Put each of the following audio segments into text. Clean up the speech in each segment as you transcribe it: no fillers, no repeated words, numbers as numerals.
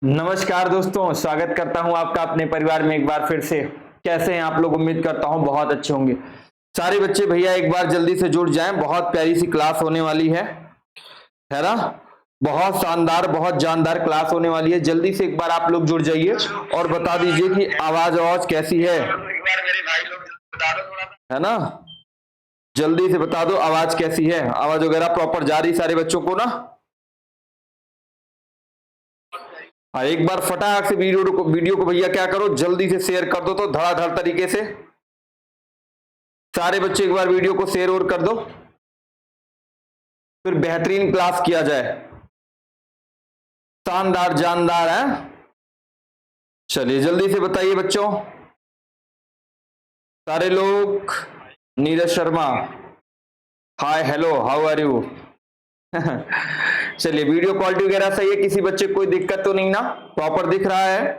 नमस्कार दोस्तों, स्वागत करता हूं आपका अपने परिवार में एक बार फिर से। कैसे हैं आप लोग? उम्मीद करता हूं बहुत अच्छे होंगे। सारे बच्चे भैया एक बार जल्दी से जुड़ जाएं, बहुत प्यारी सी क्लास होने वाली है ना। बहुत शानदार, बहुत जानदार क्लास होने वाली है। जल्दी से एक बार आप लोग जुड़ जाइए और बता दीजिए कि आवाज कैसी है ना। जल्दी से बता दो आवाज कैसी है, आवाज वगैरह प्रॉपर जा रही सारे बच्चों को ना। हाँ, एक बार फटाक से वीडियो को भैया क्या करो, जल्दी से शेयर कर दो तो धड़ाधड़ तरीके से। सारे बच्चे एक बार वीडियो को शेयर और कर दो, फिर बेहतरीन क्लास किया जाए। शानदार जानदार है। चलिए जल्दी से बताइए बच्चों सारे लोग। Neeraj Sharma, hi hello how are you. चलिए वीडियो क्वालिटी वगैरह सही है, किसी बच्चे को कोई दिक्कत तो नहीं ना, प्रॉपर दिख रहा है।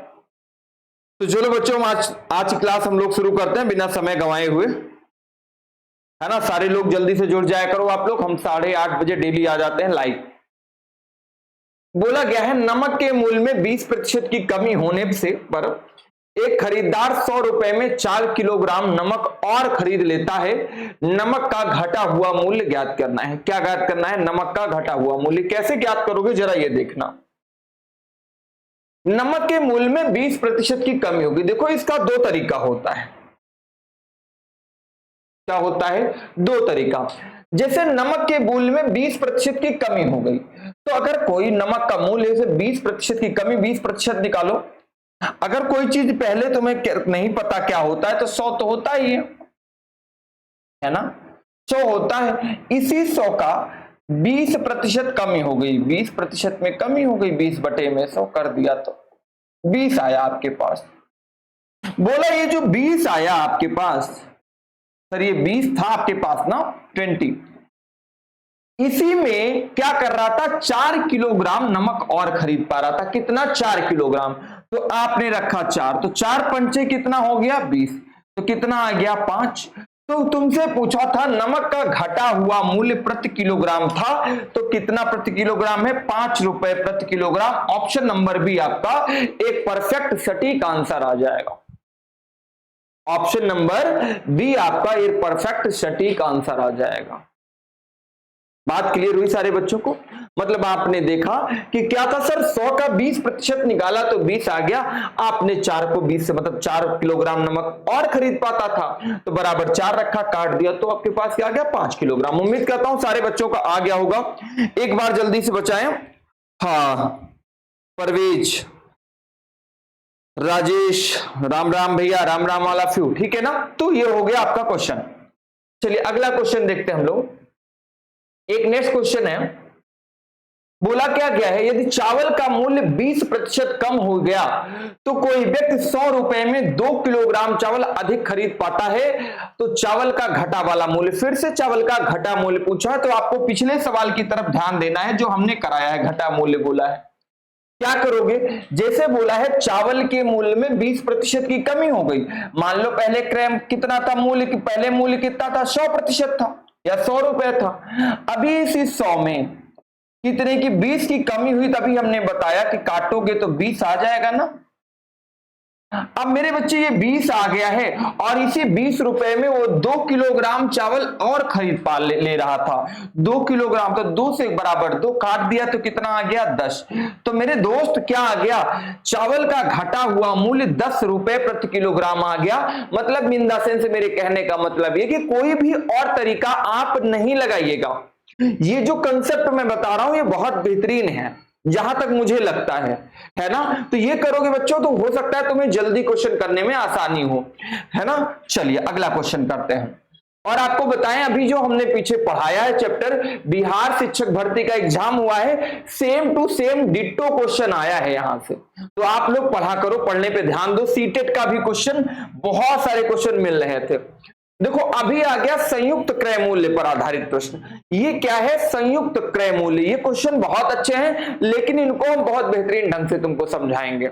तो चलो बच्चों, आज की क्लास हम लोग शुरू करते हैं बिना समय गंवाए हुए, है ना। सारे लोग जल्दी से जुड़ जाया करो आप लोग। हम 8:30 बजे डेली आ जाते हैं लाइव। बोला गया है नमक के मूल्य में 20% की कमी होने से पर एक खरीदार 100 रुपए में 4 किलोग्राम नमक और खरीद लेता है। नमक का घटा हुआ मूल्य ज्ञात करना है। क्या ज्ञात करना है? नमक का घटा हुआ मूल्य। कैसे ज्ञात करोगे जरा ये देखना। नमक के मूल्य में 20% की कमी होगी। देखो इसका दो तरीका होता है। क्या होता है? दो तरीका। जैसे नमक के मूल्य में 20% की कमी हो गई, तो अगर कोई नमक का मूल्य से 20% की कमी, 20% निकालो। अगर कोई चीज पहले तुम्हें नहीं पता क्या होता है तो 100 तो होता ही है ना। 100 होता है, इसी 100 का 20% कमी हो गई, 20% में कमी हो गई, 20 बटे में 100 कर दिया तो 20 आया आपके पास। बोला ये जो 20 आया आपके पास, सर ये 20 था आपके पास ना, 20, इसी में क्या कर रहा था? 4 किलोग्राम नमक और खरीद पा रहा था। कितना? 4 किलोग्राम। तो आपने रखा 4, तो 4 पंचे कितना हो गया? 20। तो कितना आ गया? 5। तो तुमसे पूछा था नमक का घटा हुआ मूल्य प्रति किलोग्राम था, तो कितना प्रति किलोग्राम है? 5 रुपए प्रति किलोग्राम। ऑप्शन नंबर बी आपका एक परफेक्ट सटीक आंसर आ जाएगा। ऑप्शन नंबर बी आपका एक परफेक्ट सटीक आंसर आ जाएगा। बात क्लियर हुई सारे बच्चों को? मतलब आपने देखा कि क्या था सर, 100 का 20% निकाला तो 20 आ गया। आपने 4 को 20 से मतलब 4 किलोग्राम नमक और खरीद पाता था, तो बराबर 4 रखा, काट दिया, तो आपके पास क्या आ गया? 5 किलोग्राम। उम्मीद करता हूं सारे बच्चों का आ गया होगा। एक बार जल्दी से बचाएं। हाँ, परवेज, राजेश, राम राम भैया, राम राम वाला फ्यू, ठीक है ना। तो ये हो गया आपका क्वेश्चन। चलिए अगला क्वेश्चन देखते हैं हम लोग। एक नेक्स्ट क्वेश्चन है। बोला क्या गया है, यदि चावल का मूल्य 20% कम हो गया तो कोई व्यक्ति 100 रुपए में 2 किलोग्राम चावल अधिक खरीद पाता है। तो चावल का घटा वाला मूल्य, फिर से चावल का घटा मूल्य पूछा है, तो आपको पिछले सवाल की तरफ ध्यान देना है जो हमने कराया है। घटा मूल्य बोला है, क्या करोगे? जैसे बोला है चावल के मूल्य में 20% की कमी हो गई। मान लो पहले क्रम कितना था मूल्य, पहले मूल्य कितना था? 100% था या 100 रुपए था। अभी इसी 100 में कितने की 20 की कमी हुई, तभी हमने बताया कि काटोगे तो 20 आ जाएगा ना। अब मेरे बच्चे ये 20 आ गया है और इसी 20 रुपए में वो 2 किलोग्राम चावल और खरीद पा ले रहा था। 2 किलोग्राम, तो 2 से बराबर 2 काट दिया तो कितना आ गया? 10। तो मेरे दोस्त क्या आ गया? चावल का घटा हुआ मूल्य 10 रुपए प्रति किलोग्राम आ गया। मतलब इन द सेंस मेरे कहने का मतलब ये कि कोई भी और तरीका आप नहीं लगाइएगा। ये जो कंसेप्ट मैं बता रहा हूं ये बहुत बेहतरीन है, जहां तक मुझे लगता है ना। तो ये करोगे बच्चों तो हो सकता है तुम्हें जल्दी क्वेश्चन करने में आसानी हो, है ना। चलिए अगला क्वेश्चन करते हैं। और आपको बताएं अभी जो हमने पीछे पढ़ाया है चैप्टर, बिहार शिक्षक भर्ती का एग्जाम हुआ है, same to same ditto question आया है यहां से। तो आप लोग पढ़ा करो, पढ़ने पे ध्यान दो। सीटेट का भी क्वेश्चन, बहुत सारे क्वेश्चन मिल रहे थे। देखो अभी आ गया संयुक्त क्रय मूल्य पर आधारित प्रश्न। ये क्या है? संयुक्त क्रय मूल्य। ये क्वेश्चन बहुत अच्छे हैं, लेकिन इनको हम बहुत बेहतरीन ढंग से तुमको समझाएंगे।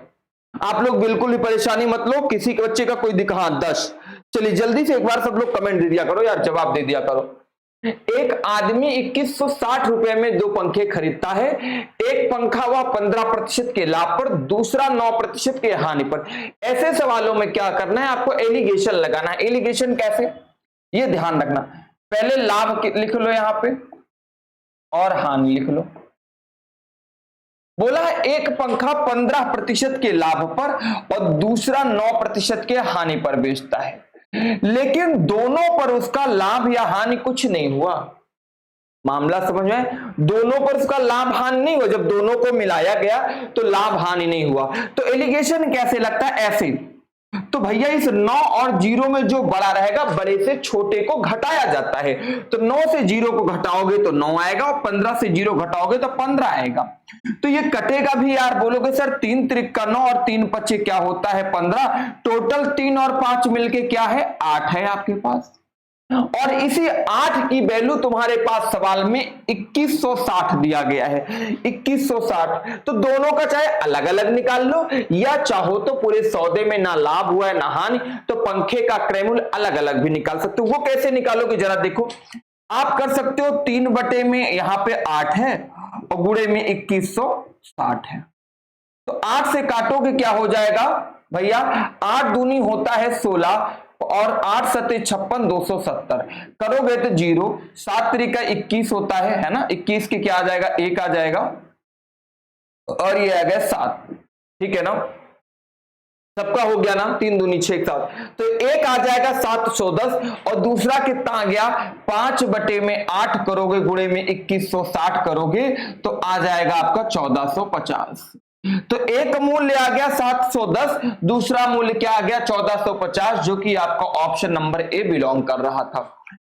आप लोग बिल्कुल भी परेशानी मत लो, किसी के बच्चे का कोई दिखा 10। चलिए जल्दी से एक बार सब लोग कमेंट दे दिया करो यार, जवाब दे दिया करो। एक आदमी 2160 रुपए में 2 पंखे खरीदता है। एक पंखा वह 15% के लाभ पर, दूसरा 9% के हानि पर। ऐसे सवालों में क्या करना है, आपको एलिगेशन लगाना है। एलिगेशन कैसे, ये ध्यान रखना। पहले लाभ लिख लो यहां पे और हानि लिख लो। बोला है एक पंखा 15% के लाभ पर और दूसरा 9% के हानि पर बेचता है, लेकिन दोनों पर उसका लाभ या हानि कुछ नहीं हुआ। मामला समझ में, दोनों पर उसका लाभ हानि नहीं हुआ। जब दोनों को मिलाया गया तो लाभ हानि नहीं हुआ। तो एलिगेशन कैसे लगता है, ऐसे। तो भैया इस 9 और 0 में जो बड़ा रहेगा, बड़े से छोटे को घटाया जाता है। तो 9 से 0 को घटाओगे तो 9 आएगा और 15 से 0 घटाओगे तो 15 आएगा। तो ये कटेगा भी यार, बोलोगे सर 3 त्रिक का 9 और 3 पच्चे क्या होता है 15। टोटल 3 और 5 मिलके क्या है, 8 है आपके पास। और इसी 8 की वैल्यू तुम्हारे पास सवाल में 2160 दिया गया है, 2160। तो दोनों का चाहे अलग अलग निकाल लो या चाहो तो पूरे सौदे में ना लाभ हुआ है ना हानि, तो पंखे का क्रय मूल्य अलग अलग भी निकाल सकते हो। वो कैसे निकालोगे जरा देखो। आप कर सकते हो 3 बटे में यहां पे 8 है और गुणे में 2160 है। तो 8 से काटोगे क्या हो जाएगा भैया, 8 दूनी होता है 16 और 8 सते 56, 270 करोगे तो 0, 7 त्रिका 21 होता है ना। 21 के क्या आ जाएगा, 1 आ जाएगा और ये आ गया 7। ठीक है ना, सबका हो गया ना, 3 दूनी 6 7। तो एक आ जाएगा 710 और दूसरा कितना आ गया, 5 बटे में 8 करोगे गुणे में 2160 करोगे तो आ जाएगा आपका 1450। तो एक मूल्य आ गया 710, दूसरा मूल्य क्या आ गया 1450, जो कि आपका ऑप्शन नंबर ए बिलोंग कर रहा था।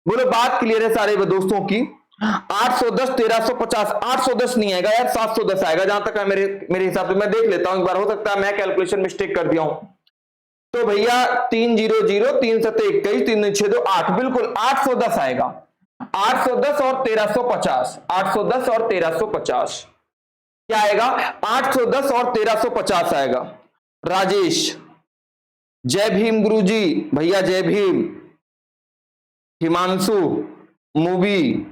बोलो बात क्लियर है सारे दोस्तों की। 810 1350, 810 नहीं आएगा यार, 710 आएगा जहां तक है मेरे हिसाब से। मैं देख लेता हूं एक बार, हो सकता है मैं कैलकुलेशन मिस्टेक कर दिया हूं। तो भैया 300, 3 सते 21, 3 6 2 8, बिल्कुल 810 आएगा। 810 और 1350, 810 और 1350 क्या आएगा, 810 और 1350 आएगा। राजेश, जय भीम गुरुजी, भैया जय भीम। हिमांशु, मूवी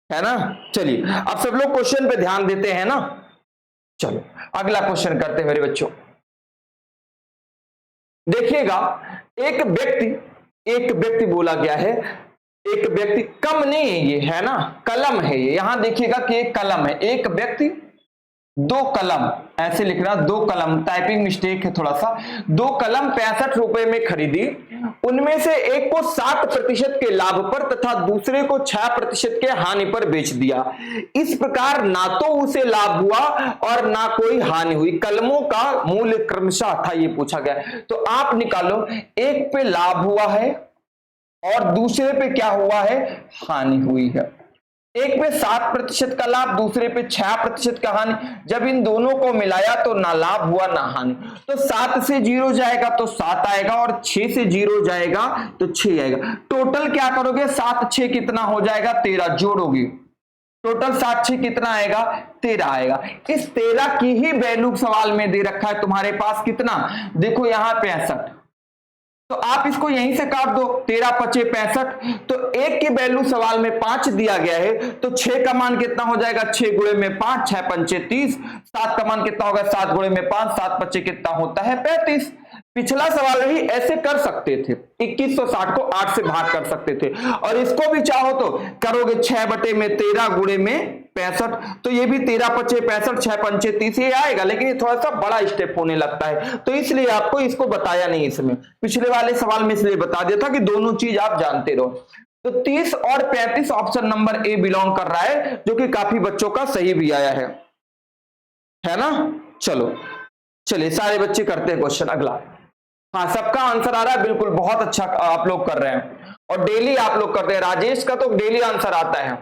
है ना। चलिए अब सब लोग क्वेश्चन पे ध्यान देते हैं ना। चलो अगला क्वेश्चन करते हैं मेरे बच्चों। देखिएगा, एक व्यक्ति बोला गया है, एक व्यक्ति, कम नहीं है ये, है ना, कलम है ये। यहां देखिएगा कि एक कलम है, एक व्यक्ति 2 कलम, ऐसे लिखना 2 कलम, टाइपिंग मिस्टेक है थोड़ा सा। 2 कलम 65 रुपए में खरीदी, उनमें से एक को 7% के लाभ पर तथा दूसरे को 6% के हानि पर बेच दिया। इस प्रकार ना तो उसे लाभ हुआ और ना कोई हानि हुई। कलमों का मूल्य क्रमशः था, ये पूछा गया। तो आप निकालो, एक पे लाभ हुआ है और दूसरे पे क्या हुआ है, हानि हुई है। एक पे 7% का लाभ, दूसरे पे 6% का हानि। जब इन दोनों को मिलाया तो ना लाभ हुआ ना हानि। तो 7 से 0 जाएगा तो 7 आएगा और 6 से 0 जाएगा तो 6 आएगा। टोटल क्या करोगे, 7 6 कितना हो जाएगा, 13 जोड़ोगे। टोटल 7 6 कितना आएगा, 13 आएगा। इस 13 की ही वैल्यू सवाल में दे रखा है तुम्हारे पास, कितना देखो यहां 65, तो आप इसको यहीं से काट दो, 13 पचे 65। तो एक की वैल्यू सवाल में 5 दिया गया है, तो 6 का मान कितना हो जाएगा, 6 गुणे में 5, 6 पंचे 30। 7 का मान कितना होगा, 7 गुणे में 5, 7 पचे कितना होता है, 35। पिछला सवाल भी ऐसे कर सकते थे, 2160 को 8 से भाग कर सकते थे। और इसको भी चाहो तो करोगे 6 बटे में 13 गुणे में 65, तो ये भी 13 पचे 65, 6 पंचे 30 ये आएगा। लेकिन ये थोड़ा सा बड़ा स्टेप होने लगता है, तो इसलिए आपको इसको बताया नहीं इसमें। पिछले वाले सवाल में इसलिए बता दिया था कि दोनों चीज आप जानते रहो। तो 30 और 35 ऑप्शन नंबर ए बिलोंग कर रहा है, जो कि काफी बच्चों का सही भी आया है ना। चलो चलिए सारे बच्चे करते हैं क्वेश्चन अगला। हाँ सबका आंसर आ रहा है, बिल्कुल बहुत अच्छा आप लोग कर रहे हैं और डेली आप लोग करते हैं। राजेश का तो डेली आंसर आता है।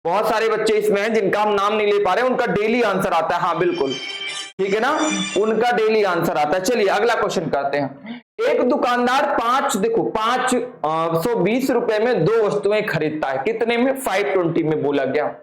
बहुत सारे बच्चे इसमें हैं जिनका हम नाम नहीं ले पा रहे हैं, उनका डेली आंसर आता है। हाँ बिल्कुल ठीक है ना, उनका डेली आंसर आता है। चलिए अगला क्वेश्चन करते हैं। एक दुकानदार 520 रुपए में 2 वस्तुएं खरीदता है, कितने में, 520 में बोला गया।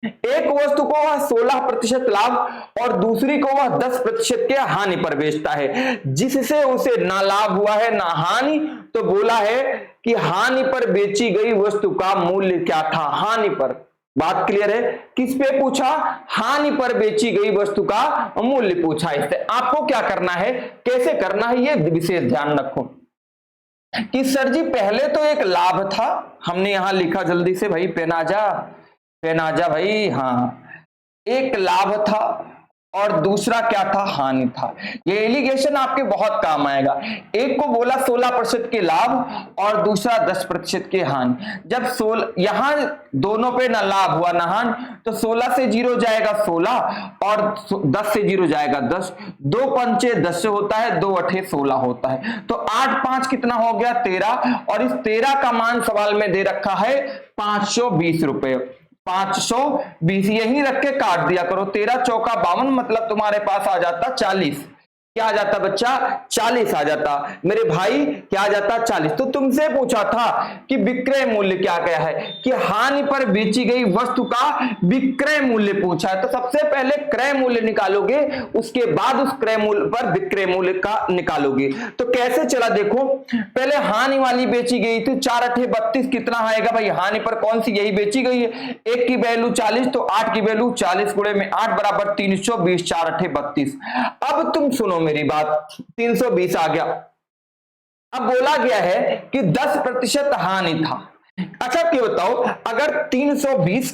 एक वस्तु को वह 16% लाभ और दूसरी को वह 10% के हानि पर बेचता है, जिससे उसे ना लाभ हुआ है ना हानि। तो बोला है कि हानि पर बेची गई वस्तु का मूल्य क्या था। हानि पर, बात क्लियर है। किस पे पूछा? हानि पर बेची गई वस्तु का मूल्य पूछा। इससे आपको क्या करना है, कैसे करना है, ये विशेष ध्यान रखो कि सर जी पहले तो एक लाभ था, हमने यहां लिखा, जल्दी से भाई पेन आ जा भाई। हाँ, एक लाभ था और दूसरा क्या था? हानि था। ये एलिगेशन आपके बहुत काम आएगा। एक को बोला 16% के लाभ और दूसरा 10% की हानि। जब 16 यहां दोनों पे ना लाभ हुआ ना हानि, तो 16 से 0 जाएगा 16 और 10 से 0 जाएगा 10। 2 पंचे 10 से होता है, 2 अठे 16 होता है। तो 8 5 कितना हो गया? 13। और इस 13 का मान सवाल में दे रखा है 520 रुपए। 520 यही रख के काट दिया करो। 13 चौका 52, मतलब तुम्हारे पास आ जाता 40। क्या आ जाता बच्चा? 40 आ जाता। मेरे भाई क्या आ जाता? 40। तो तुमसे पूछा था कि विक्रय मूल्य क्या क्या है, कि हानि पर बेची गई वस्तु का विक्रय मूल्य पूछा है। तो सबसे पहले क्रय मूल्य निकालोगे, उसके बाद उस क्रय मूल्य पर विक्रय मूल्य का निकालोगे। तो कैसे चला देखो, पहले हानि वाली बेची गई थी 4 अठे 32, कितना आएगा भाई? हानि पर कौन सी? यही बेची गई है। एक की वैल्यू 40, तो 8 की वैल्यू 40 गुणे में 8 बराबर 320, 4 अठे 32। अब तुम सुनो मेरी बात, 320 आ गया। अब बोला गया है कि 10% हानि था। अच्छा क्यों बताओ, अगर 320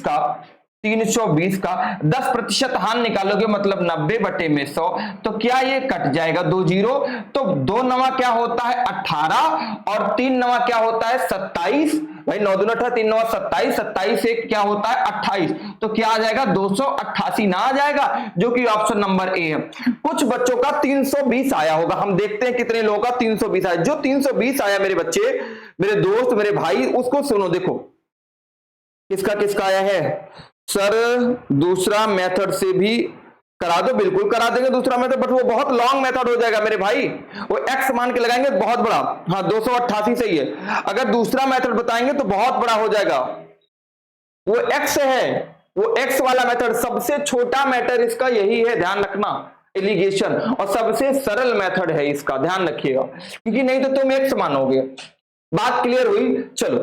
का 10% हानि निकालोगे, मतलब 90/100, तो क्या ये कट जाएगा? 2 जीरो, तो 2 नवा क्या होता है? 18 और 3 नवा क्या होता है? 27। भाई 9 दूना 18, 3 नवा 27, 27 से क्या होता है? 28। तो क्या आ जाएगा? 288 ना आ जाएगा, जो कि ऑप्शन नंबर ए है। कुछ बच्चों का 320 आया होगा, हम देखते हैं कितने लोगों का 320 आया। जो 320 आया मेरे बच्चे, मेरे दोस्त, मेरे भाई, उसको सुनो। देखो किसका किसका आया है। सर दूसरा मेथड से भी करा दो, बिल्कुल करा देंगे दूसरा मेथड, बट वो बहुत लॉन्ग मेथड हो जाएगा मेरे भाई। वो एक्स मान के लगाएंगे बहुत बड़ा। हाँ 288 सही है। अगर दूसरा मेथड बताएंगे तो बहुत बड़ा हो जाएगा। वो एक्स है, वो एक्स वाला मेथड सबसे छोटा मेथड इसका यही है, ध्यान रखना, एलिगेशन, और सबसे सरल मेथड है इसका, ध्यान रखिएगा, क्योंकि नहीं तो तुम एक्स मानोगे। बात क्लियर हुई? चलो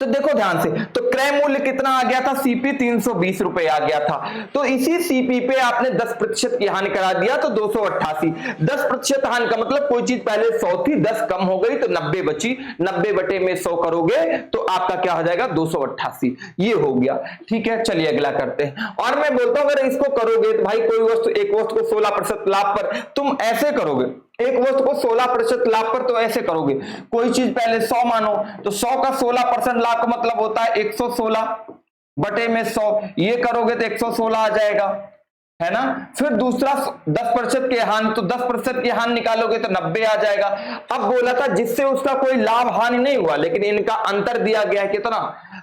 तो देखो ध्यान से, तो क्रय मूल्य कितना आ गया था? सीपी 320 रुपए आ गया था। तो इसी सीपी पे आपने 10% की हानि करा दिया, तो 288। 10% हानि का मतलब कोई चीज पहले 100 थी, 10 कम हो गई तो 90 बची। 90/100 करोगे तो आपका क्या हो जाएगा? 288। ये हो गया। ठीक है, चलिए अगला करते हैं। और मैं बोलता हूं अगर इसको करोगे तो भाई कोई वस्तु, एक वस्तु को 16% लाभ पर तुम ऐसे करोगे, एक वस्तु को 16% लाभ पर तो ऐसे करोगे, कोई चीज पहले 100 मानो, तो 100 का 16% लाभ का मतलब होता है 116/100। ये करोगे तो 116 आ जाएगा, है ना। फिर दूसरा 10% की हानि, तो 10% की हानि निकालोगे तो 90 आ जाएगा। अब बोला था जिससे उसका कोई लाभ हानि नहीं हुआ, लेकिन इनका अंतर दिया गया है कितना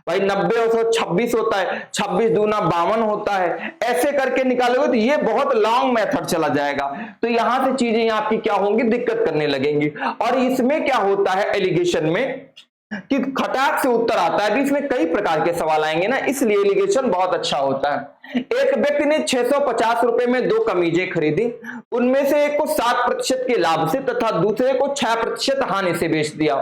भाई? 90 और 126 होता है, 26 दूना 52 होता है। ऐसे करके निकालोगे तो ये बहुत लॉन्ग मेथड चला जाएगा, तो यहां से चीजें आपकी क्या होंगी? दिक्कत करने लगेंगी। और इसमें क्या होता है एलिगेशन में कि खटाक से उत्तर आता है। इसमें कई प्रकार के सवाल आएंगे ना, इसलिए एलिगेशन बहुत अच्छा होता है। एक व्यक्ति ने 650 रुपए में 2 कमीजें खरीदी, उनमें से एक को 7% के लाभ से तथा दूसरे को 6% हानि से बेच दिया,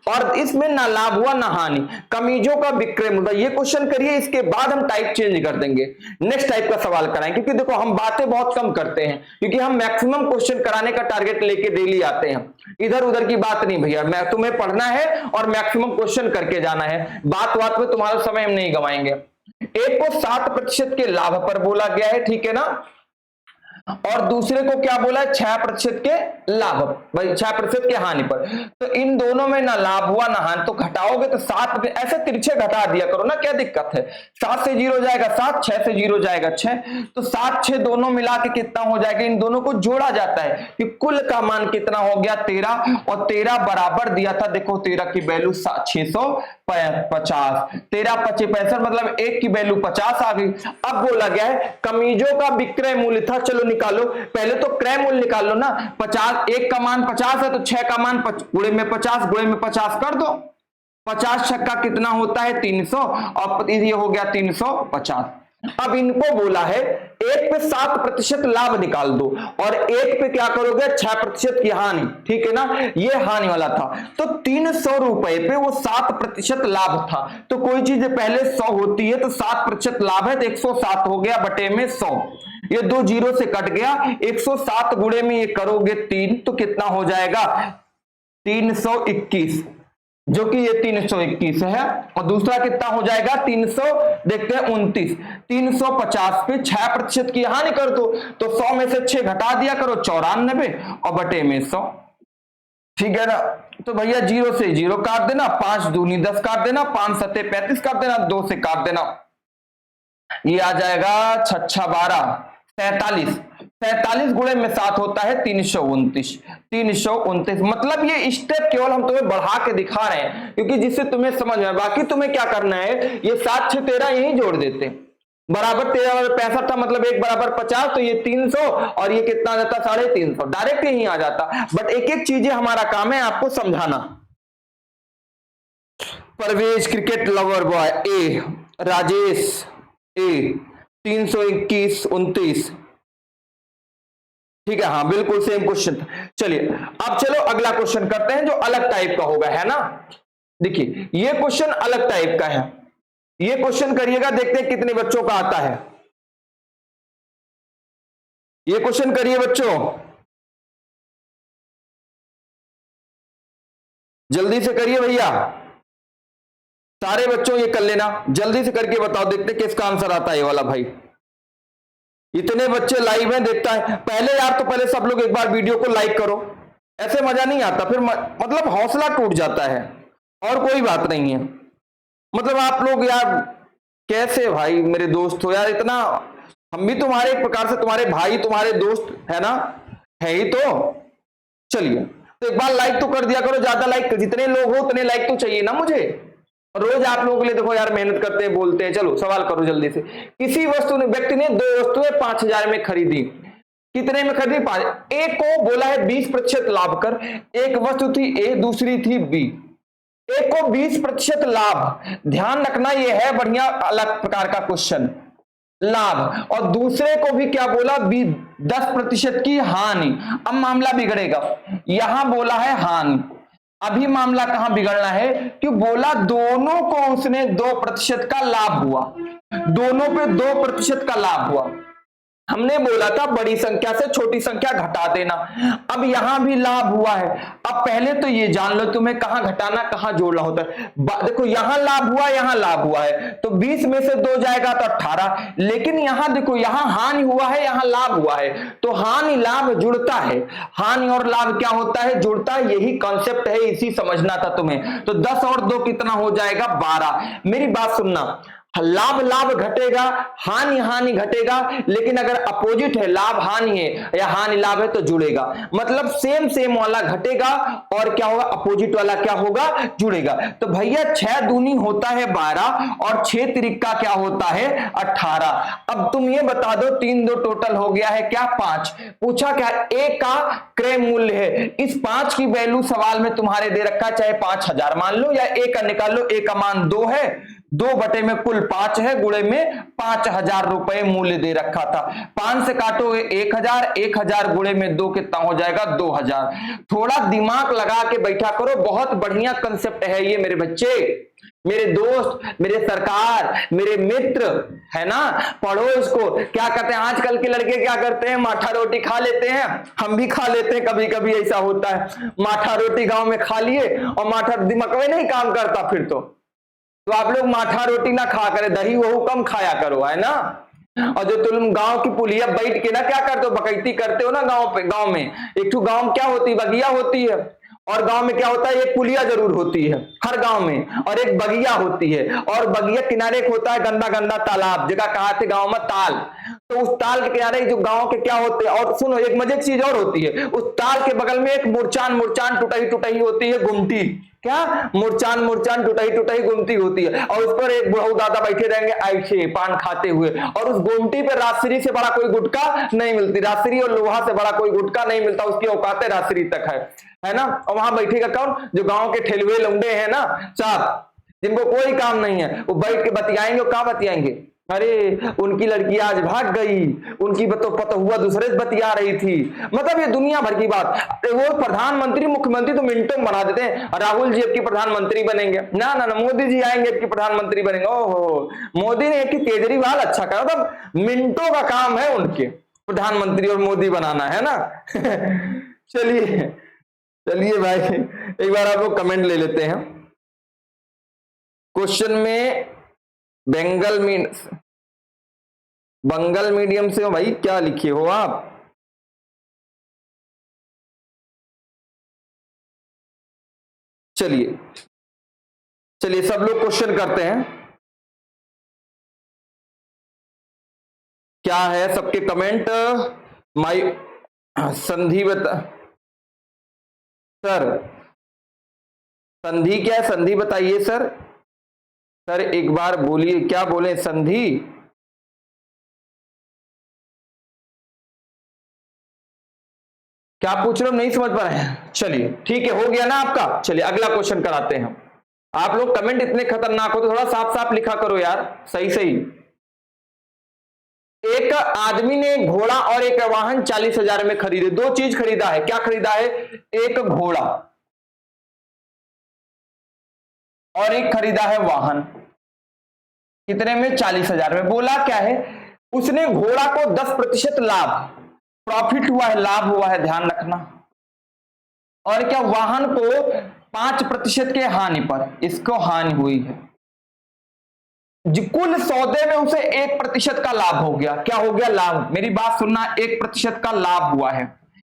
और इसमें ना लाभ हुआ ना हानि। कमीजों का विक्रय मूल्य, ये क्वेश्चन करिए, इसके बाद हम टाइप चेंज कर देंगे, नेक्स्ट टाइप का सवाल कराएंगे। क्योंकि देखो हम बातें बहुत कम करते हैं, क्योंकि हम मैक्सिमम क्वेश्चन कराने का टारगेट लेके डेली आते हैं। इधर उधर की बात नहीं भैया, मैं तुम्हें पढ़ना है और मैक्सिमम क्वेश्चन करके जाना है। बात में तुम्हारा समय हम नहीं गवाएंगे। एक को 7% के लाभ पर बोला गया है, ठीक है ना, और दूसरे को क्या बोला है? 6% के लाभ, भाई 6% के हानि पर। तो इन दोनों में ना लाभ हुआ ना हानि, तो घटाओगे तो 7, ऐसे तिरछे घटा दिया करो ना, क्या दिक्कत है? 7 से 0 जाएगा 7, 6 से 0 जाएगा 6, तो 7 6 दोनों मिला के कितना हो जाएगा? इन दोनों को जोड़ा जाता है कि कुल का मान कितना हो गया? 13, और 13 बराबर दिया था, देखो 13 की वैल्यू 650, 13 25 65, मतलब 1 की वैल्यू 50 आ गई। अब बोला गया है कमीजों का विक्रय मूल्य था, चलो निकालो, पहले तो क्रय मूल्य निकाल लो ना। 50, 1 का मान 50 है, तो 6 का मान गुणे में 50, गुणे में 50 कर दो। 50 छक्का कितना होता है? 300, और ये हो गया 350। अब इनको बोला है एक पे 7% लाभ निकाल दो और एक पे क्या करोगे 6% की हानि, ठीक है ना, ये हानि वाला था। तो 300 रुपए पे वो 7% लाभ था। तो कोई चीज पहले 100 होती है तो 7% लाभ है तो 107 हो गया बटे में 100, ये 2 जीरो से कट गया। 107 गुणे में ये करोगे 3 तो कितना हो जाएगा 321, जो कि ये 321 है। और दूसरा कितना हो जाएगा 300, देखते हैं 29। 350 पे 6% की हानि कर दो तो 100 में से 6 घटा दिया करो 94 और बटे में 100, ठीक है ना। तो भैया 0 से 0 काट देना, 5 दूनी 10 काट देना, 5 सत्ते 35 काट देना, 2 से काट देना, ये आ जाएगा 6 12 47। 47 गुणे में 7 होता है 329। 329 मतलब ये स्टेप केवल हम तुम्हें बढ़ा के दिखा रहे हैं क्योंकि जिससे तुम्हें समझ में, बाकी तुम्हें क्या करना है, ये 7 6 13 यही जोड़ देते बराबर 13 और 65 था, मतलब 1 बराबर 50, तो ये 300 और ये कितना आ जाता 350, डायरेक्ट यही आ जाता। बट एक एक चीजें हमारा काम है आपको समझाना। परवेज क्रिकेट लवर बॉय ए, राजेश ए, 321 29, ठीक है, हाँ बिल्कुल सेम क्वेश्चन। चलिए अब चलो अगला क्वेश्चन करते हैं जो अलग टाइप का होगा, है ना। देखिए ये क्वेश्चन अलग टाइप का है, ये क्वेश्चन करिएगा, देखते हैं कितने बच्चों का आता है। ये क्वेश्चन करिए बच्चों, जल्दी से करिए भैया, सारे बच्चों ये कर लेना, जल्दी से करके बताओ, देखते हैं किसका आंसर आता है ये वाला। भाई इतने बच्चे लाइव हैं, देखता है पहले यार, तो पहले सब लोग एक बार वीडियो को लाइक करो, ऐसे मजा नहीं आता, फिर मतलब हौसला टूट जाता है, और कोई बात नहीं है। मतलब आप लोग यार कैसे भाई मेरे दोस्त हो यार, इतना हम भी तुम्हारे एक प्रकार से तुम्हारे भाई तुम्हारे दोस्त है ना, है ही तो। चलिए तो एक बार लाइक तो कर दिया करो, ज्यादा लाइक, जितने लोग हो उतने लाइक तो चाहिए ना मुझे, रोज आप लोगों के लिए देखो यार मेहनत करते हैं बोलते हैं। चलो सवाल करो जल्दी से। किसी वस्तु ने, व्यक्ति ने 2 वस्तुएं 5000 में खरीदी, कितने में खरीदी 5। एक को बोला है 20% लाभ कर, एक वस्तु थी ए दूसरी थी बी, एक को 20% लाभ, ध्यान रखना ये है बढ़िया अलग प्रकार का क्वेश्चन, लाभ, और दूसरे को भी क्या बोला 10% की हानि। अब मामला बिगड़ेगा, यहां बोला है हानि, अभी मामला कहां बिगड़ना है कि बोला दोनों को उसने 2% का लाभ हुआ, दोनों पे 2% का लाभ हुआ। हमने बोला था बड़ी संख्या से छोटी संख्या घटा देना, अब यहां भी लाभ हुआ है। अब पहले तो ये जान लो तुम्हें कहां घटाना कहां जोड़ना होता है। देखो यहां लाभ हुआ यहां लाभ हुआ है तो 20 में से 2 जाएगा तो 18, लेकिन यहां देखो यहां हानि हुआ है यहां लाभ हुआ है, तो हानि लाभ जुड़ता है, हानि और लाभ क्या होता है जुड़ता है, यही कॉन्सेप्ट है, इसी समझना था तुम्हें। तो 10 और 2 कितना हो जाएगा 12। मेरी बात सुनना, लाभ लाभ घटेगा हानि हानि घटेगा, लेकिन अगर अपोजिट है लाभ हानि है या हानि लाभ है तो जुड़ेगा, मतलब सेम सेम वाला घटेगा और क्या होगा अपोजिट वाला क्या होगा जुड़ेगा। तो भैया 6 दूनी होता है 12 और 6 तिरिक्का क्या होता है 18। अब तुम ये बता दो 3 2 टोटल हो गया है क्या 5। पूछा क्या ए का क्रय मूल्य है, इस 5 की वैल्यू सवाल में तुम्हारे दे रखा, चाहे 5000 मान लो या ए का निकाल लो, ए का मान 2 है, 2 बटे में कुल 5 है, गुणे में 5000 रुपए मूल्य दे रखा था। 5 से काटोगे 1000, 1000 गुणे में 2 कितना हो जाएगा 2000। थोड़ा दिमाग लगा के बैठा करो, बहुत बढ़िया कंसेप्ट है ये मेरे बच्चे, मेरे दोस्त, मेरे सरकार, मेरे मित्र, है ना, पढ़ो इसको। क्या कहते हैं आजकल के लड़के क्या करते हैं, माठा रोटी खा लेते हैं, हम भी खा लेते हैं, कभी कभी ऐसा होता है, माठा रोटी गांव में खा लिए और माठा दिमाग में नहीं काम करता, फिर तो आप लोग माठा रोटी ना खा करे, दही वहू कम खाया करो, है ना। और जो तुम गांव की पुलिया बैठ के ना क्या करते हो, बकैती करते हो ना गांव पे, गांव में एक तो गांव क्या होती है बगिया होती है, और गांव में क्या होता है एक पुलिया जरूर होती है हर गांव में, और एक बगिया होती है, और बगिया किनारे एक होता है गंदा गंदा तालाब, जगह कहा थे गांव में ताल, तो उस ताल के किनारे जो गांव के क्या होते हैं, और सुनो एक मजे की चीज और होती है, उस ताल के बगल में एक मुरचान मुरचान टूटही टूटही होती है गुमटी, क्या मुरचान मुरचान टूटही टूटही गुमटी होती है, और उस पर एक बुढ़ऊ दादा बैठे रहेंगे ऐसे पान खाते हुए, और उस गुमटी पे राजश्री से बड़ा कोई गुटका नहीं मिलती, राजश्री और लोहा से बड़ा कोई गुटका नहीं मिलता, उसकी औकात राजश्री तक है ना। और वहां बैठेगा कौन, जो गांव के ठेलवे लौंडे हैं ना साहब, जिनको कोई काम नहीं है, वो बैठ के बतियाएंगे, और कहां बतियाएंगे अरे उनकी लड़की आज भाग गई, उनकी पतहुआ दूसरे से बतिया रही थी। मतलब ये दुनिया भर की बात। वो प्रधानमंत्री मुख्यमंत्री तो मिनटों में बना देते हैं। राहुल जी आपकी प्रधानमंत्री बनेंगे, ना ना ना, मोदी जी आएंगे आपकी प्रधानमंत्री बनेंगे। ओहो, मोदी ने एक केजरीवाल अच्छा करा, मतलब मिनटों का काम है उनके प्रधानमंत्री और मोदी बनाना, है ना। चलिए चलिए भाई, एक बार आप लोग कमेंट ले लेते हैं। क्वेश्चन में बंगाल मीडियम से हो भाई, क्या लिखे हो आप? चलिए चलिए सब लोग क्वेश्चन करते हैं। क्या है सबके कमेंट? माई संधि बता सर, संधि क्या है? संधि बताइए सर। सर एक बार बोलिए, क्या बोले? संधि क्या पूछ रहे हो? नहीं समझ पा रहे हैं। चलिए ठीक है, हो गया ना आपका। चलिए अगला क्वेश्चन कराते हैं। आप लोग कमेंट इतने खतरनाक हो तो थोड़ा साफ साफ लिखा करो यार, सही सही। एक आदमी ने एक घोड़ा और एक वाहन 40,000 में खरीदे। दो चीज खरीदा है। क्या खरीदा है? एक घोड़ा और एक खरीदा है वाहन। कितने में? 40,000 में। बोला क्या है? उसने घोड़ा को 10% लाभ, प्रॉफिट हुआ है, लाभ हुआ है, ध्यान रखना। और क्या? वाहन को 5% के हानि पर, इसको हानि हुई है। कुल सौदे में उसे 1% का लाभ हो गया। क्या हो गया? लाभ। मेरी बात सुनना, 1% का लाभ हुआ है।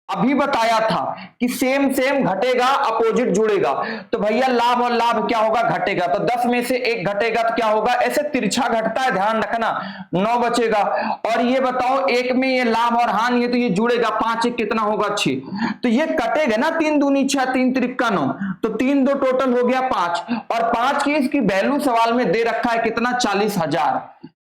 अभी बताया था कि सेम सेम घटेगा, अपोजिट जुड़ेगा। तो भैया लाभ और लाभ क्या होगा? घटेगा। तो 10 में से 1 घटेगा तो क्या होगा? ऐसे तिरछा घटता है, ध्यान रखना। 9 बचेगा। और ये बताओ, एक में ये लाभ और हानि है तो ये जुड़ेगा। 5 1 कितना होगा? 6। तो ये कटेगा ना, 3 दूनी 6, 3 त्रिका 9। तो 3 2 टोटल हो गया 5। और 5 की इसकी वैल्यू सवाल में दे रखा है कितना? 40,000।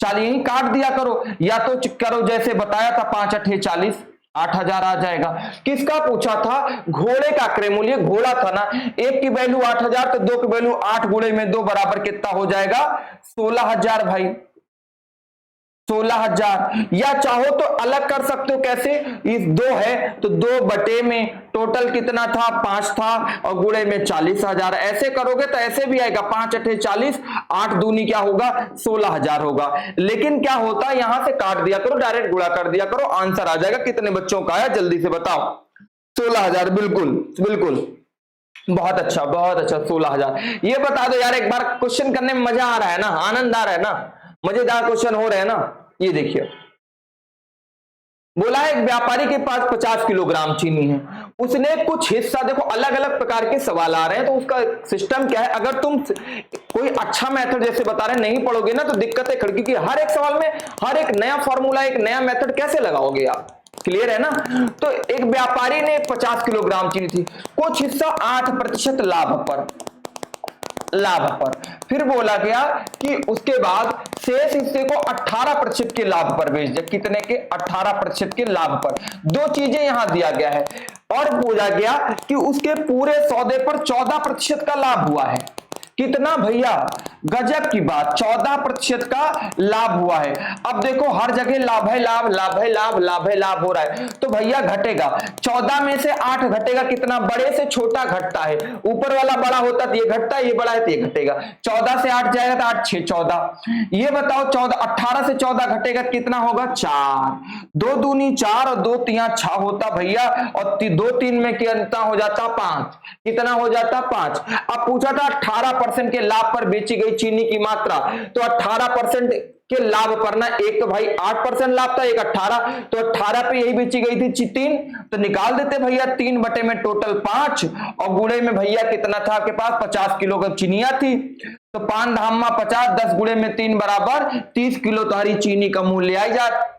चलिए यही काट दिया करो, या तो करो जैसे बताया था, 5 8 40, 8,000 आ जाएगा। किसका पूछा था? घोड़े का क्रय मूल्य। घोड़ा था ना, एक की वैल्यू 8,000 तो 2 की वैल्यू 8 गुणे में 2 बराबर कितना हो जाएगा? 16,000 भाई, 16,000। या चाहो तो अलग कर सकते हो। कैसे? इस 2 है तो 2 बटे में टोटल कितना था? 5 था, और गुणे में 40,000। ऐसे करोगे तो ऐसे भी आएगा, 5 8 40, 8 दूनी क्या होगा? 16,000 होगा। लेकिन क्या होता है, यहां से काट दिया करो, डायरेक्ट गुणा कर दिया करो, आंसर आ जाएगा। कितने बच्चों का आया जल्दी से बताओ? 16,000। बिल्कुल बिल्कुल, बहुत अच्छा बहुत अच्छा, 16,000। ये बता दो यार, एक बार क्वेश्चन करने में मजा आ रहा है ना, आनंद आ रहा है ना, मजेदार क्वेश्चन हो रहे हैं ना। ये देखिए, बोला है एक व्यापारी के पास 50 किलोग्राम चीनी है। उसने कुछ हिस्सा, देखो अलग अलग प्रकार के सवाल आ रहे हैं तो उसका सिस्टम क्या है, अगर तुम कोई अच्छा मेथड जैसे बता रहे नहीं पढ़ोगे ना तो दिक्कतें खड़ी, क्योंकि हर एक सवाल में हर एक नया फॉर्मूला, एक नया मेथड कैसे लगाओगे आप? क्लियर है ना। तो एक व्यापारी ने 50 किलोग्राम चीनी थी, कुछ हिस्सा 8% लाभ पर। फिर बोला गया कि उसके बाद शेष हिस्से को 18% के लाभ पर बेच दिया। कितने के? 18% के लाभ पर। दो चीजें यहां दिया गया है। और बोला गया कि उसके पूरे सौदे पर 14% का लाभ हुआ है। कितना भैया? गजब की बात, 14% का लाभ हुआ है। अब देखो हर जगह लाभ है, लाभ लाभ है, लाभ लाभ है, लाभ हो रहा है, तो भैया घटेगा। 14 में से 8 घटेगा, कितना? बड़े से छोटा घटता है, ऊपर वाला बड़ा होता है तो ये घटता है, ये बड़ा है तो ये घटेगा। 14 से 8 जाएगा तो 8 6 14। ये बताओ 14, 18 से 14 घटेगा, कितना होगा? 4। 2 दूनी 4 और 2 3 6 होता भैया, और 2 3 में कितना हो जाता? 5। कितना हो जाता? 5। अब पूछा था 18% के लाभ पर बेची गई चीनी की मात्रा, तो 18% के लाभ पर ना, एक तो भाई 8% लाभ था, एक 18, तो 18 पे यही बेची गई थी 3, तो निकाल देते भैया। 3 बटे में टोटल 5, और गुणे में भैया कितना था आपके पास? 50 किलो का चीनिया थी, तो 5 धामा 50, 10 गुणे में 3 बराबर 30 किलो तुम्हारी चीनी का मूल्य आ जाता।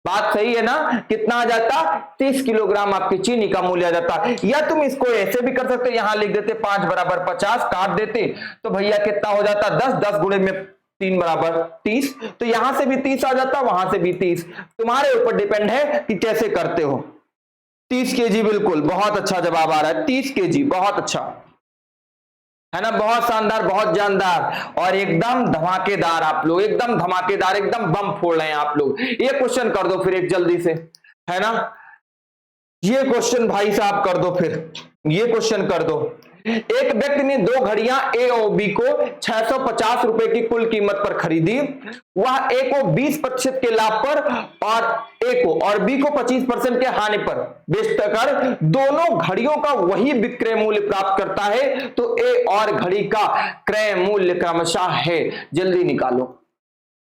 बात सही है ना? कितना आ जाता? 30 किलोग्राम आपकी चीनी का मूल्य आ जाता। या तुम इसको ऐसे भी कर सकते, यहां लिख देते 5 बराबर 50, काट देते तो भैया कितना हो जाता? 10, 10 गुणे में 3 बराबर 30, तो यहां से भी 30 आ जाता, वहां से भी 30। तुम्हारे ऊपर डिपेंड है कि कैसे करते हो। 30 kg, बिल्कुल, बहुत अच्छा जवाब आ रहा है, 30 kg, बहुत अच्छा। है ना, बहुत शानदार, बहुत जानदार और एकदम धमाकेदार। आप लोग एकदम धमाकेदार, एकदम बम फोड़ रहे हैं आप लोग। ये क्वेश्चन कर दो फिर एक जल्दी से, है ना, ये क्वेश्चन भाई साहब कर दो फिर, ये क्वेश्चन कर दो। एक व्यक्ति ने दो घड़ियां ए और बी को 650 रुपए की कुल कीमत पर खरीदी। वह ए को 20% के लाभ पर और ए को और बी को 25% के हानि पर बेचकर दोनों घड़ियों का वही विक्रय मूल्य प्राप्त करता है, तो ए और घड़ी का क्रय मूल्य क्रमशः है। जल्दी निकालो,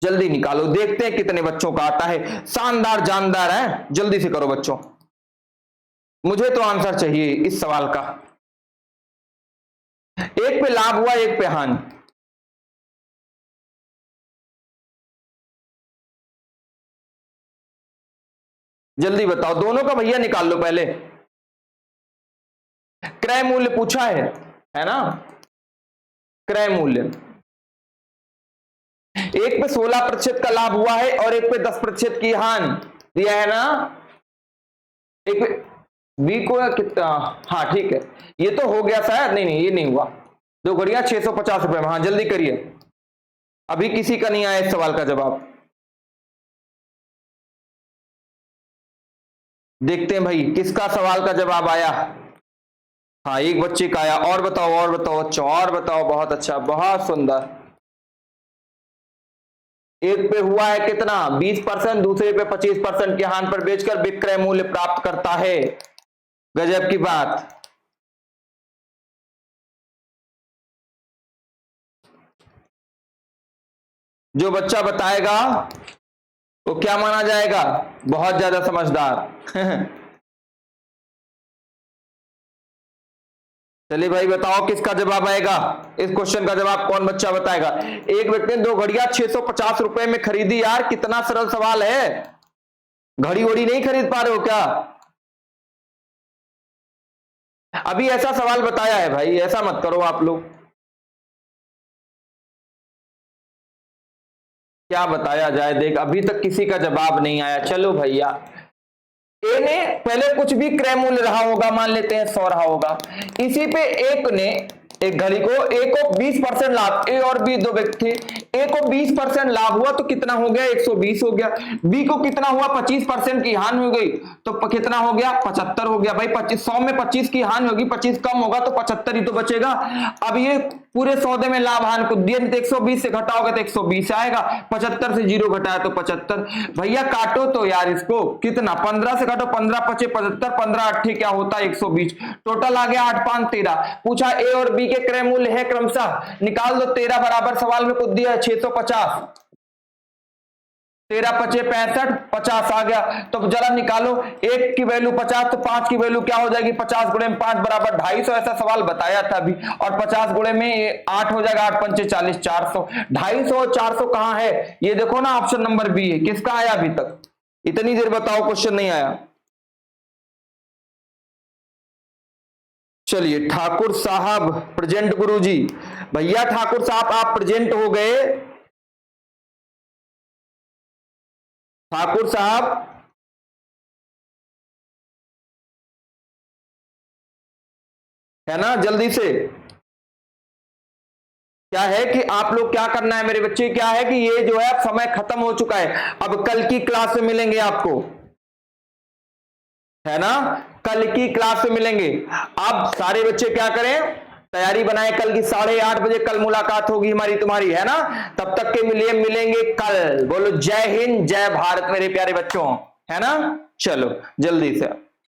जल्दी निकालो, देखते हैं कितने बच्चों का आता है। शानदार जानदार है, जल्दी से करो बच्चों, मुझे तो आंसर चाहिए इस सवाल का। एक पे लाभ हुआ, एक पे हानि। जल्दी बताओ, दोनों का भैया निकाल लो पहले। क्रय मूल्य पूछा है ना, क्रय मूल्य। एक पे 16% का लाभ हुआ है और एक पे 10% की हानि दिया है ना। एक पे बी को कितना, हाँ ठीक है, ये तो हो गया शायद, नहीं नहीं ये नहीं हुआ। दो घड़ियां 650 रुपए में, हाँ जल्दी करिए, अभी किसी का नहीं आया इस सवाल का जवाब। देखते हैं भाई किसका सवाल का जवाब आया। हाँ एक बच्चे का आया। और बताओ, और बताओ बच्चों, और बताओ। बहुत अच्छा, बहुत सुंदर। एक पे हुआ है कितना 20%, दूसरे पे 25% के हानि पर बेचकर विक्रय मूल्य प्राप्त करता है। गजब की बात। जो बच्चा बताएगा वो क्या माना जाएगा, बहुत ज्यादा समझदार। चलिए भाई बताओ किसका जवाब आएगा, इस क्वेश्चन का जवाब कौन बच्चा बताएगा। एक व्यक्ति ने दो घड़ियां 650 रुपए में खरीदी। यार कितना सरल सवाल है, घड़ी वड़ी नहीं खरीद पा रहे हो क्या? अभी ऐसा सवाल बताया है भाई, ऐसा मत करो आप लोग। क्या बताया जाए, देख अभी तक किसी का जवाब नहीं आया। चलो भैया, ए ने पहले कुछ भी क्रय मूल्य रहा होगा, मान लेते हैं 100 रहा होगा। इसी पे एक ने एक घड़ी को ए को 20% लाभ, ए और बी दो व्यक्ति थे, ए को 20% लाभ हुआ तो कितना हो गया 120 हो गया। बी को कितना हुआ 25% की हानि हो गई तो कितना हो गया 75 हो गया। भाई 100 में 25 की हानि होगी, 25 कम होगा तो 75 ही तो बचेगा। अब ये पूरे सौदे में लाभ हानि को दिए तो 120 से घटाओगे तो 120 आएगा, 75 से 0 घटाया तो 75। भैया काटो तो यार इसको, कितना 15 से काटो, 15 पचे 75, 15 8 क्या होता है 120, टोटल आ गया 8 5 13। पूछा ए और बी के क्रय मूल्य है क्रमशः, निकाल दो। 13 बराबर सवाल में कुछ दिया है 650, 13 पचे 65, 50 आ गया। तो जरा निकालो, एक की वैल्यू 50 तो 5 की वैल्यू क्या हो जाएगी 50 गुणे में 5 बराबर 250। ऐसा सवाल बताया था अभी, और 50 गुणे में 8 हो जाएगा, 8 पंचे 40, 400। 250 और 400 कहां है, ये देखो ना, ऑप्शन नंबर बी है। किसका आया अभी तक, इतनी देर बताओ क्वेश्चन नहीं आया। चलिए ठाकुर साहब प्रेजेंट, गुरुजी भैया ठाकुर साहब आप प्रेजेंट हो गए। ठाकुर साहब है ना, जल्दी से। क्या है कि आप लोग क्या करना है मेरे बच्चे, क्या है कि ये जो है अब समय खत्म हो चुका है, अब कल की क्लास में मिलेंगे आपको, है ना, कल की क्लास में मिलेंगे। अब सारे बच्चे क्या करें, तैयारी बनाएं, कल की 8:30 बजे कल मुलाकात होगी हमारी तुम्हारी, है ना। तब तक के लिए मिलेंगे कल। बोलो जय हिंद जय भारत मेरे प्यारे बच्चों, है ना। चलो जल्दी से।